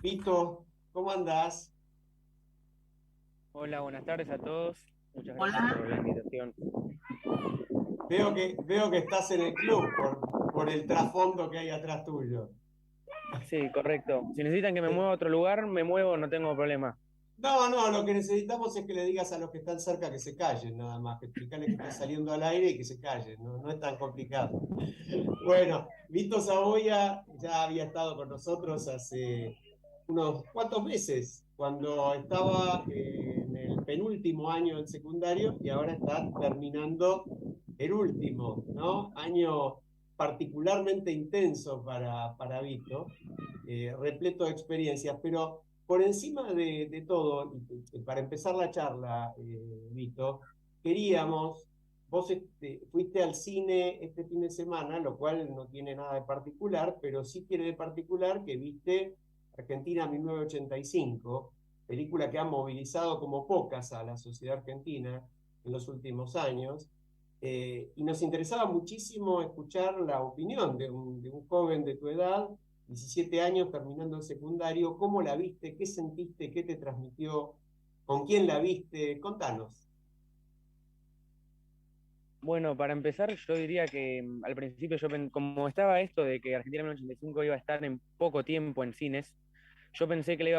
Vito, ¿cómo andás? Hola, buenas tardes a todos. Muchas gracias Hola. por la invitación. Veo que estás en el club por el trasfondo que hay atrás tuyo. Sí, correcto. Si necesitan que me Eh, mueva a otro lugar, me muevo, no tengo problema. No, lo que necesitamos es que le digas a los que están cerca que se callen, nada más, que explicarles que estás saliendo al aire y que se callen, no es tan complicado. Bueno, Vito Saboya ya había estado con nosotros hace unos cuantos meses, cuando estaba en el penúltimo año del secundario y ahora está terminando el último, ¿no? Año particularmente intenso para Vito, repleto de experiencias, pero por encima de todo, y para empezar la charla, Vito, queríamos, vos fuiste al cine este fin de semana, lo cual no tiene nada de particular, pero sí tiene de particular que viste Argentina 1985, película que ha movilizado como pocas a la sociedad argentina en los últimos años. Y nos interesaba muchísimo escuchar la opinión de un joven de tu edad, 17 años terminando el secundario. ¿Cómo la viste? ¿Qué sentiste? ¿Qué te transmitió? ¿Con quién la viste? Contanos. Bueno, para empezar, yo diría que al principio como estaba esto de que Argentina 1985 iba a estar en poco tiempo en cines, yo pensé que la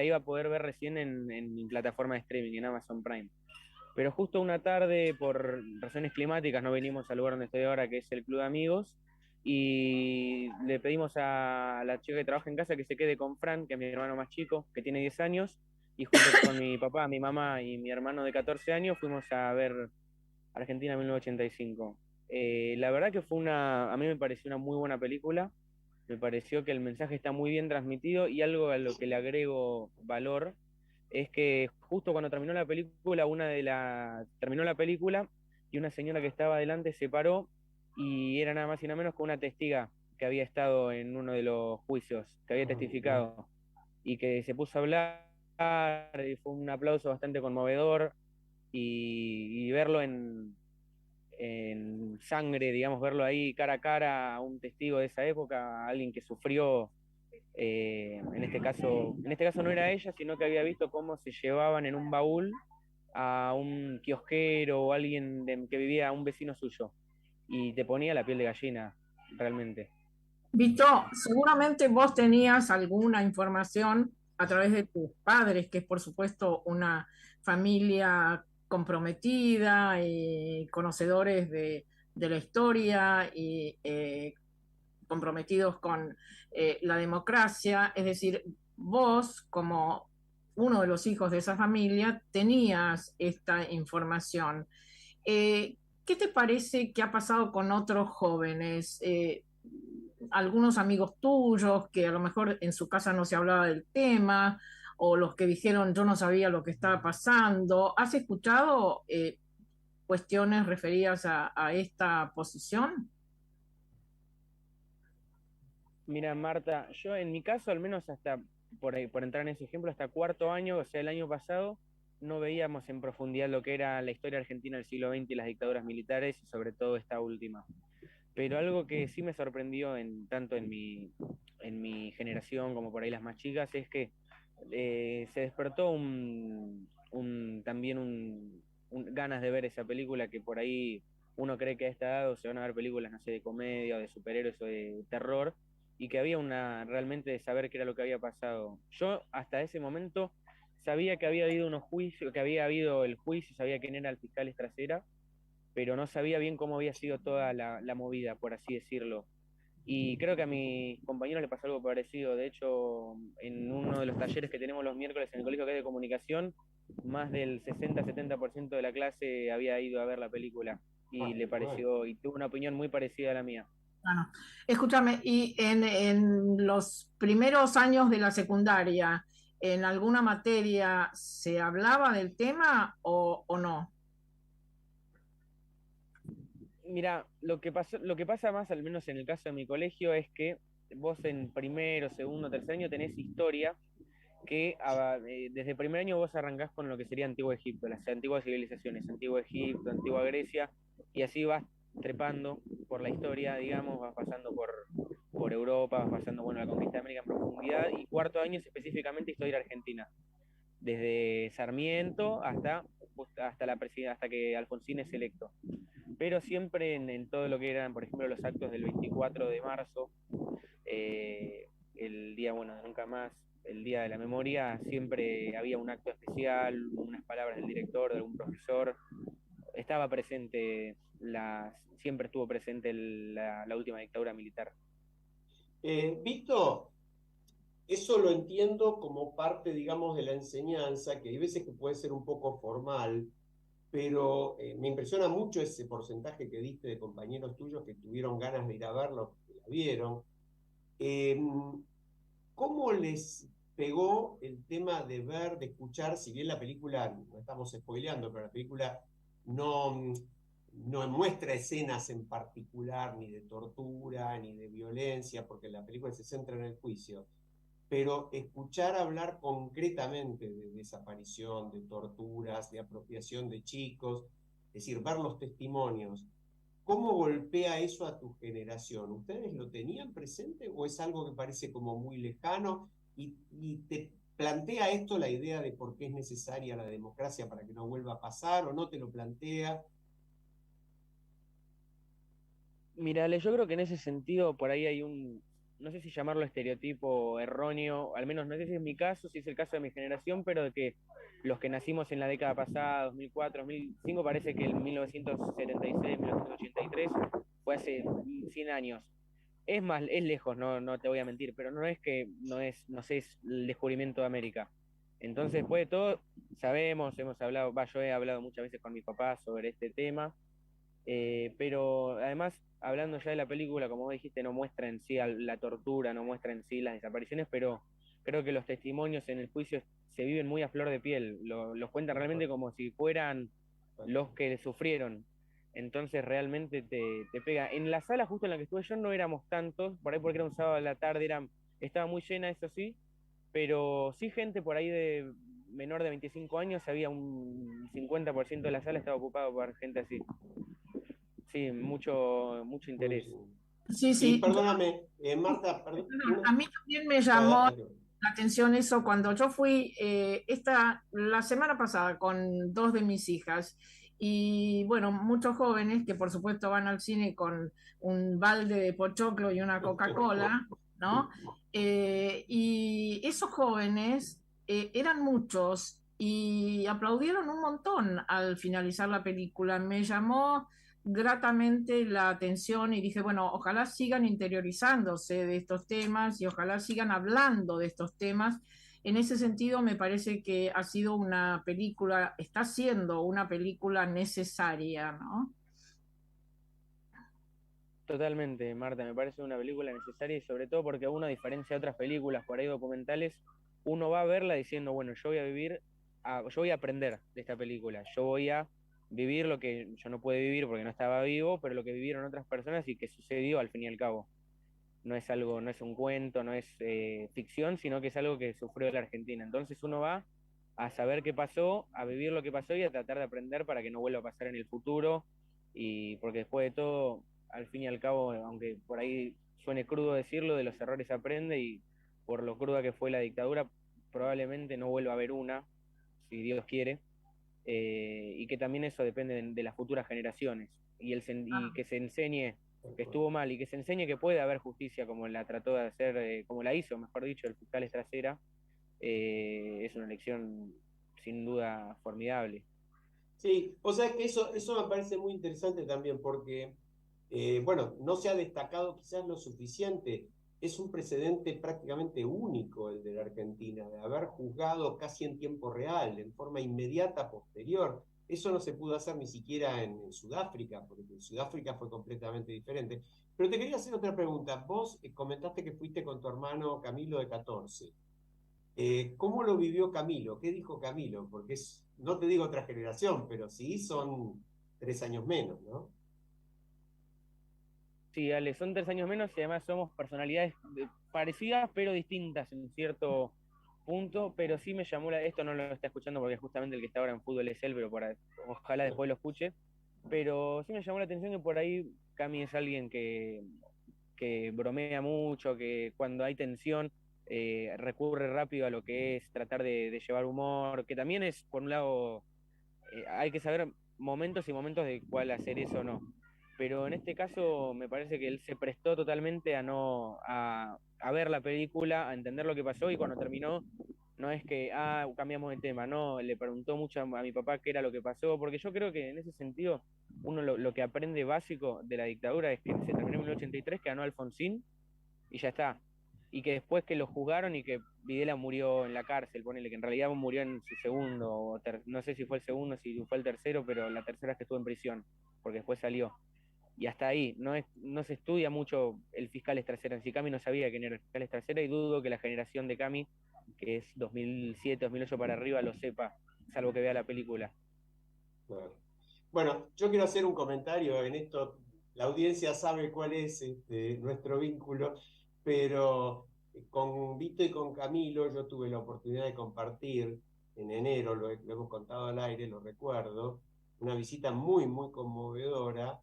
iba a poder ver recién en mi plataforma de streaming, en Amazon Prime. Pero justo una tarde, por razones climáticas, no venimos al lugar donde estoy ahora, que es el Club de Amigos, y le pedimos a la chica que trabaja en casa que se quede con Fran, que es mi hermano más chico, que tiene 10 años, y junto con mi papá, mi mamá y mi hermano de 14 años fuimos a ver Argentina 1985. La verdad que a mí me pareció una muy buena película, me pareció que el mensaje está muy bien transmitido y algo a lo que le agrego valor es que justo cuando terminó la película, terminó la película y una señora que estaba adelante se paró y era nada más y nada menos que una testiga que había estado en uno de los juicios, que había Ah, mirá. testificado y que se puso a hablar y fue un aplauso bastante conmovedor y verlo en sangre, digamos, verlo ahí cara a cara a un testigo de esa época, a alguien que sufrió en este caso no era ella, sino que había visto cómo se llevaban en un baúl a un kiosquero o alguien que vivía, un vecino suyo, y te ponía la piel de gallina, realmente. Vito, seguramente vos tenías alguna información a través de tus padres, que es por supuesto una familia comprometida, conocedores de la historia y comprometidos con la democracia. Es decir, vos como uno de los hijos de esa familia tenías esta información. ¿Qué te parece que ha pasado con otros jóvenes? Algunos amigos tuyos que a lo mejor en su casa no se hablaba del tema, o los que dijeron yo no sabía lo que estaba pasando. ¿Has escuchado cuestiones referidas a esta posición? Mira, Marta, yo en mi caso, al menos hasta, por ahí, por entrar en ese ejemplo, hasta cuarto año, o sea, el año pasado, no veíamos en profundidad lo que era la historia argentina del siglo XX y las dictaduras militares, y sobre todo esta última. Pero algo que sí me sorprendió tanto en mi generación como por ahí las más chicas es que se despertó también ganas de ver esa película que por ahí uno cree que a esta edad o se van a ver películas, no sé, de comedia o de superhéroes o de terror, y que había realmente de saber qué era lo que había pasado. Yo hasta ese momento sabía que había habido unos juicios, que había habido el juicio, sabía quién era el fiscal Estracera, pero no sabía bien cómo había sido toda la movida, por así decirlo. Y creo que a mis compañeros les pasó algo parecido. De hecho, en uno de los talleres que tenemos los miércoles en el colegio que es de comunicación, más del 60-70% de la clase había ido a ver la película y Ah, le bueno. pareció, y tuvo una opinión muy parecida a la mía. Bueno, escúchame, y en los primeros años de la secundaria, ¿en alguna materia se hablaba del tema o no? Mira, lo que pasa más, al menos en el caso de mi colegio, es que vos en primero, segundo, tercer año tenés historia desde primer año vos arrancás con lo que sería Antiguo Egipto, las antiguas civilizaciones, Antiguo Egipto, Antigua Grecia, y así vas trepando por la historia, digamos, vas pasando por por Europa, vas pasando, bueno, la conquista de América en profundidad, y cuarto año es específicamente historia argentina, desde Sarmiento hasta que Alfonsín es electo. Pero siempre en todo lo que eran, por ejemplo, los actos del 24 de marzo, el día, bueno, de nunca más, el día de la memoria, siempre había un acto especial, unas palabras del director, de algún profesor. Estaba presente, siempre estuvo presente la última dictadura militar. Víctor, eso lo entiendo como parte, digamos, de la enseñanza, que hay veces que puede ser un poco formal, pero me impresiona mucho ese porcentaje que diste de compañeros tuyos que tuvieron ganas de ir a verlo, que la vieron. ¿Cómo les pegó el tema de ver, de escuchar, si bien la película, no estamos spoileando, pero la película no, no muestra escenas en particular ni de tortura, ni de violencia, porque la película se centra en el juicio, pero escuchar hablar concretamente de desaparición, de torturas, de apropiación de chicos, es decir, ver los testimonios, ¿cómo golpea eso a tu generación? ¿Ustedes lo tenían presente o es algo que parece como muy lejano y te plantea esto la idea de por qué es necesaria la democracia para que no vuelva a pasar o no te lo plantea? Mira, Ale, yo creo que en ese sentido por ahí hay no sé si llamarlo estereotipo erróneo, al menos no sé si es mi caso, si es el caso de mi generación, pero de que los que nacimos en la década pasada, 2004, 2005, parece que el 1976, 1983 fue hace 100 años. Es más, es lejos, no te voy a mentir, pero no sé, es el descubrimiento de América. Entonces, después de todo, hemos hablado, yo he hablado muchas veces con mi papá sobre este tema. Pero además, hablando ya de la película, como vos dijiste, no muestra en sí la tortura, no muestra en sí las desapariciones, pero creo que los testimonios en el juicio se viven muy a flor de piel, los cuentan realmente como si fueran los que sufrieron. Entonces realmente te pega. En la sala justo en la que estuve yo no éramos tantos, por ahí porque era un sábado de la tarde, estaba muy llena, eso sí, pero sí gente por ahí de menor de 25 años, había un 50% de la sala estaba ocupado por gente así. Sí, mucho interés. Sí, Y sí. perdóname, Marta, perdón, Perdón, a mí también me llamó la atención eso cuando yo fui la semana pasada con dos de mis hijas y bueno, muchos jóvenes que por supuesto van al cine con un balde de pochoclo y una Coca-Cola, ¿no? Y esos jóvenes eran muchos y aplaudieron un montón al finalizar la película. Me llamó gratamente la atención y dije, bueno, ojalá sigan interiorizándose de estos temas y ojalá sigan hablando de estos temas. En ese sentido, me parece que ha sido una película, está siendo una película necesaria, ¿no? Totalmente, Marta, me parece una película necesaria y sobre todo porque uno, a diferencia de otras películas por ahí documentales, uno va a verla diciendo, bueno, yo voy a aprender de esta película, yo voy a vivir lo que yo no pude vivir porque no estaba vivo, pero lo que vivieron otras personas y que sucedió al fin y al cabo. No es un cuento, no es ficción, sino que es algo que sufrió la Argentina. Entonces uno va a saber qué pasó, a vivir lo que pasó y a tratar de aprender para que no vuelva a pasar en el futuro. Y porque después de todo, al fin y al cabo, aunque por ahí suene crudo decirlo, de los errores se aprende y por lo cruda que fue la dictadura, probablemente no vuelva a haber una, si Dios quiere. Y que también eso depende de las futuras generaciones y que se enseñe que estuvo mal y que se enseñe que puede haber justicia como la trató de hacer, como la hizo, mejor dicho, el fiscal Estracera, es una lección sin duda formidable. Sí, o sea que eso me parece muy interesante también porque, bueno, no se ha destacado quizás lo suficiente. Es un precedente prácticamente único el de la Argentina, de haber juzgado casi en tiempo real, en forma inmediata posterior. Eso no se pudo hacer ni siquiera en Sudáfrica, porque en Sudáfrica fue completamente diferente. Pero te quería hacer otra pregunta. Vos comentaste que fuiste con tu hermano Camilo de 14. ¿Cómo lo vivió Camilo? ¿Qué dijo Camilo? Porque no te digo otra generación, pero sí son 3 años menos, ¿no? Sí, Ale, son 3 años menos y además somos personalidades parecidas pero distintas en cierto punto, pero sí me llamó esto no lo está escuchando porque justamente el que está ahora en fútbol es él, pero ojalá después lo escuche, pero sí me llamó la atención que por ahí Cami es alguien que que bromea mucho, que cuando hay tensión recurre rápido a lo que es tratar de llevar humor, que también es, por un lado, hay que saber momentos y momentos de cuál hacer eso o no. Pero en este caso me parece que él se prestó totalmente a ver la película, a entender lo que pasó, y cuando terminó no es que cambiamos de tema, no, le preguntó mucho a mi papá qué era lo que pasó, porque yo creo que en ese sentido uno lo que aprende básico de la dictadura es que se terminó en 1983, que ganó Alfonsín y ya está. Y que después que lo juzgaron y que Videla murió en la cárcel, ponele que en realidad murió en su segundo, no sé si fue el segundo, si fue el tercero, pero la tercera es que estuvo en prisión, porque después salió. Y hasta ahí, no se estudia mucho el fiscal Estracera. En sí, Cami no sabía quién era el fiscal Estracera, y dudo que la generación de Cami, que es 2007, 2008 para arriba, lo sepa, salvo que vea la película. Claro. Bueno, yo quiero hacer un comentario en esto. La audiencia sabe cuál es nuestro vínculo, pero con Vito y con Camilo yo tuve la oportunidad de compartir en enero, lo hemos contado al aire, lo recuerdo, una visita muy, muy conmovedora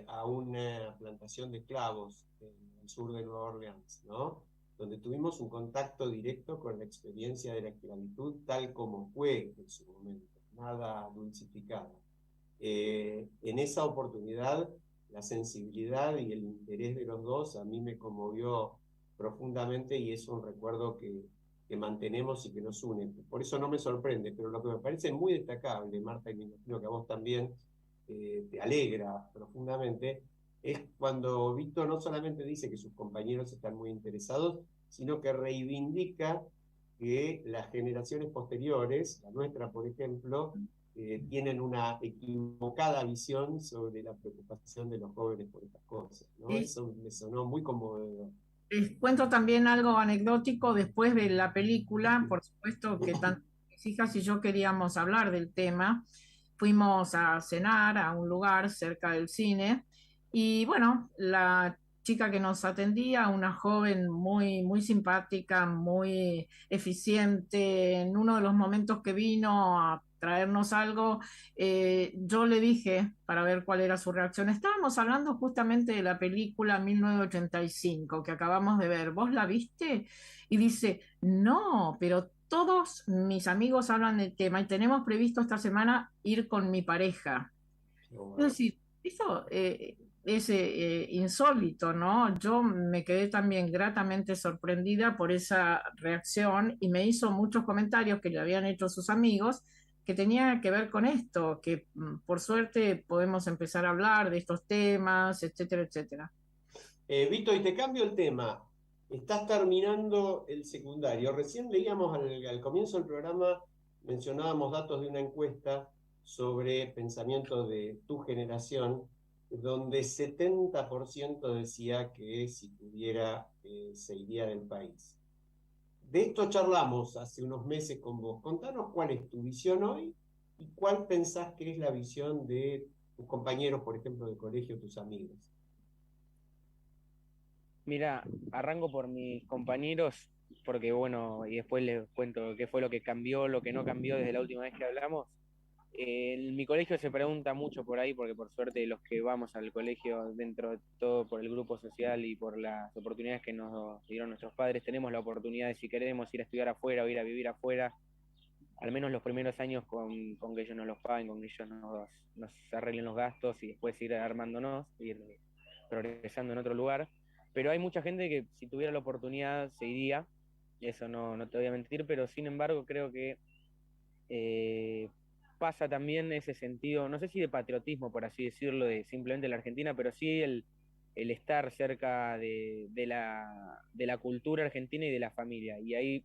a una plantación de clavos en el sur de Nueva Orleans, ¿no? Donde tuvimos un contacto directo con la experiencia de la esclavitud tal como fue en su momento, nada dulcificada. En esa oportunidad, la sensibilidad y el interés de los dos a mí me conmovió profundamente, y es un recuerdo que mantenemos y que nos une. Por eso no me sorprende, pero lo que me parece muy destacable, Marta, y me imagino que a vos también te alegra profundamente, es cuando Víctor no solamente dice que sus compañeros están muy interesados, sino que reivindica que las generaciones posteriores, la nuestra por ejemplo, tienen una equivocada visión sobre la preocupación de los jóvenes por estas cosas, ¿no? Sí. Eso me sonó muy conmovedor. Les cuento también algo anecdótico después de la película, por supuesto que tanto mis hijas y yo queríamos hablar del tema. Fuimos a cenar a un lugar cerca del cine y bueno, la chica que nos atendía, una joven muy, muy simpática, muy eficiente, en uno de los momentos que vino a traernos algo, yo le dije para ver cuál era su reacción. Estábamos hablando justamente de la película 1985 que acabamos de ver. ¿Vos la viste? Y dice, no, pero todos mis amigos hablan del tema y tenemos previsto esta semana ir con mi pareja. Es decir, eso es insólito, ¿no? Yo me quedé también gratamente sorprendida por esa reacción y me hizo muchos comentarios que le habían hecho sus amigos que tenía que ver con esto, que por suerte podemos empezar a hablar de estos temas, etcétera, etcétera. Vito, y te cambio el tema. Estás terminando el secundario. Recién leíamos al comienzo del programa, mencionábamos datos de una encuesta sobre pensamiento de tu generación, donde 70% decía que si pudiera se iría del país. De esto charlamos hace unos meses con vos. Contanos cuál es tu visión hoy y cuál pensás que es la visión de tus compañeros, por ejemplo, de colegio, tus amigos. Mira, arranco por mis compañeros, porque bueno, y después les cuento qué fue lo que cambió, lo que no cambió desde la última vez que hablamos. En mi colegio se pregunta mucho por ahí, porque por suerte los que vamos al colegio, dentro de todo por el grupo social y por las oportunidades que nos dieron nuestros padres, tenemos la oportunidad de, si queremos, ir a estudiar afuera o ir a vivir afuera, al menos los primeros años con que ellos nos los paguen, con que ellos nos arreglen los gastos, y después ir armándonos, ir progresando en otro lugar. Pero hay mucha gente que si tuviera la oportunidad se iría, eso no te voy a mentir, pero sin embargo creo que pasa también ese sentido, no sé si de patriotismo, por así decirlo, de simplemente la Argentina, pero sí el estar cerca de la cultura argentina y de la familia. Y ahí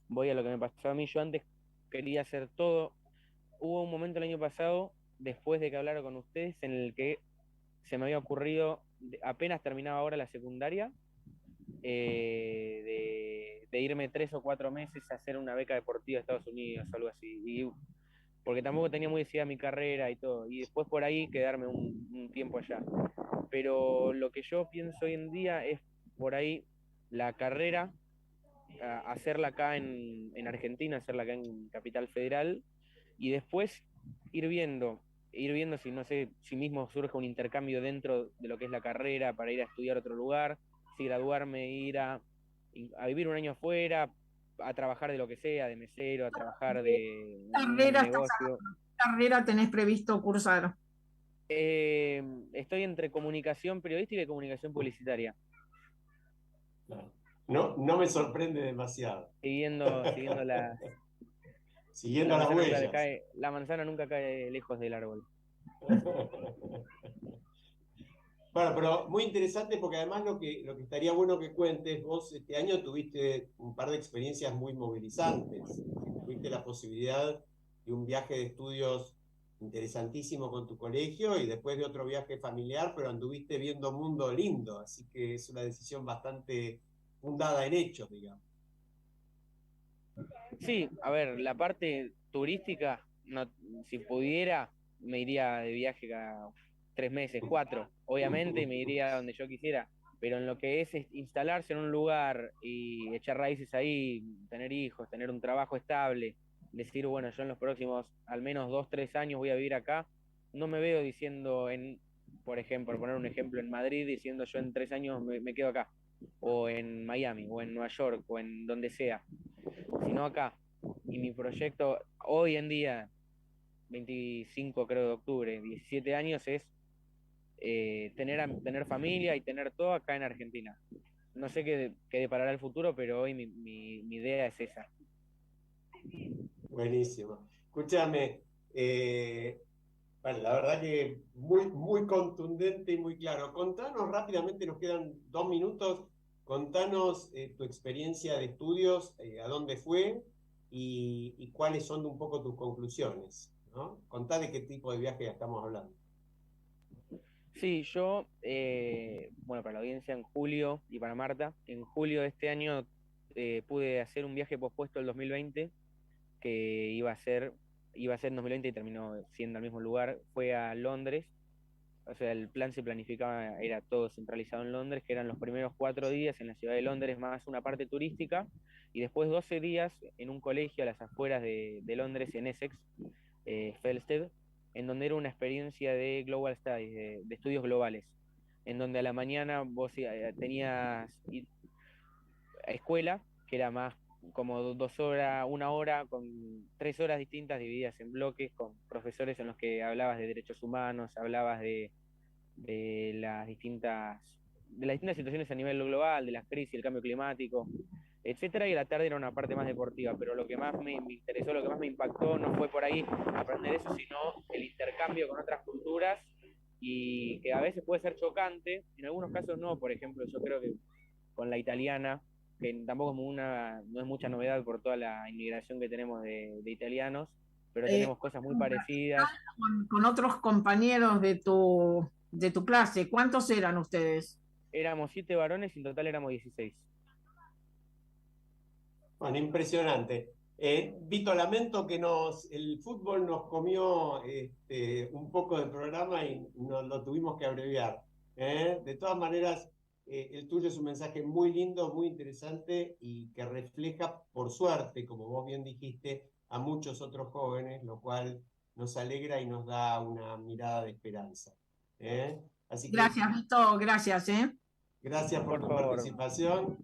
voy a lo que me pasó a mí. Yo antes quería hacer todo. Hubo un momento el año pasado, después de que hablara con ustedes, en el que se me había ocurrido, apenas terminaba ahora la secundaria, de irme 3 o 4 meses a hacer una beca deportiva a Estados Unidos, algo así. Y porque tampoco tenía muy decidida mi carrera y todo. Y después por ahí quedarme un tiempo allá. Pero lo que yo pienso hoy en día es por ahí la carrera, hacerla acá en Argentina, hacerla acá en Capital Federal, y después ir viendo, si no sé, si mismo surge un intercambio dentro de lo que es la carrera para ir a estudiar a otro lugar, si graduarme, ir a vivir un año afuera, a trabajar de lo que sea, de mesero, a trabajar de un ¿Carrera, negocio. carrera tenés previsto cursar? Estoy entre comunicación periodística y comunicación publicitaria. No, no me sorprende demasiado. Siguiendo la Siguiendo las huellas. La manzana nunca cae lejos del árbol. Bueno, pero muy interesante porque además lo que estaría bueno que cuentes, vos este año tuviste un par de experiencias muy movilizantes. Tuviste la posibilidad de un viaje de estudios interesantísimo con tu colegio y después de otro viaje familiar, pero anduviste viendo mundo lindo, así que es una decisión bastante fundada en hechos, digamos. Sí, a ver, la parte turística, no, si pudiera, me iría de viaje cada 3 meses, 4, obviamente, y me iría donde yo quisiera, pero en lo que es instalarse en un lugar y echar raíces ahí, tener hijos, tener un trabajo estable, decir, bueno, yo en los próximos al menos 2, 3 años voy a vivir acá, no me veo diciendo por ejemplo, por poner un ejemplo, en Madrid, diciendo yo en 3 años me quedo acá, o en Miami, o en Nueva York, o en donde sea, sino acá. Y mi proyecto hoy en día, 25 creo de octubre, 17 años, es tener familia y tener todo acá en Argentina. No sé qué deparará el futuro, pero hoy mi idea es esa. Buenísimo. Escúchame, bueno, la verdad que muy, muy contundente y muy claro. Contanos rápidamente, nos quedan 2 minutos, contanos tu experiencia de estudios, a dónde fue y cuáles son un poco tus conclusiones, ¿no? Contá de qué tipo de viaje estamos hablando. Sí, yo, bueno, para la audiencia en julio y para Marta, en julio de este año pude hacer un viaje pospuesto el 2020 que iba a ser en 2020 y terminó siendo al mismo lugar, fue a Londres. O sea, el plan se planificaba, era todo centralizado en Londres, que eran los primeros 4 días en la ciudad de Londres, más una parte turística, y después 12 días en un colegio a las afueras de Londres, en Essex, Felsted, en donde era una experiencia de Global Studies, de estudios globales, en donde a la mañana vos tenías escuela, que era más como 2 horas, 1 hora, con 3 horas distintas divididas en bloques, con profesores en los que hablabas de derechos humanos, hablabas de las distintas situaciones a nivel global, de las crisis, el cambio climático, etcétera, y a la tarde era una parte más deportiva, pero lo que más me interesó, lo que más me impactó no fue por ahí aprender eso, sino el intercambio con otras culturas, y que a veces puede ser chocante, en algunos casos no. Por ejemplo, yo creo que con la italiana, que tampoco no es mucha novedad por toda la inmigración que tenemos de italianos, pero tenemos cosas muy parecidas. Con otros compañeros de tu clase, ¿cuántos eran ustedes? Éramos 7 varones y en total éramos 16. Bueno, impresionante. Vito, lamento que el fútbol nos comió un poco del programa y nos lo tuvimos que abreviar. De todas maneras, el tuyo es un mensaje muy lindo, muy interesante y que refleja, por suerte, como vos bien dijiste, a muchos otros jóvenes, lo cual nos alegra y nos da una mirada de esperanza. Así que Gracias, Vito, gracias. gracias por tu favor. participación.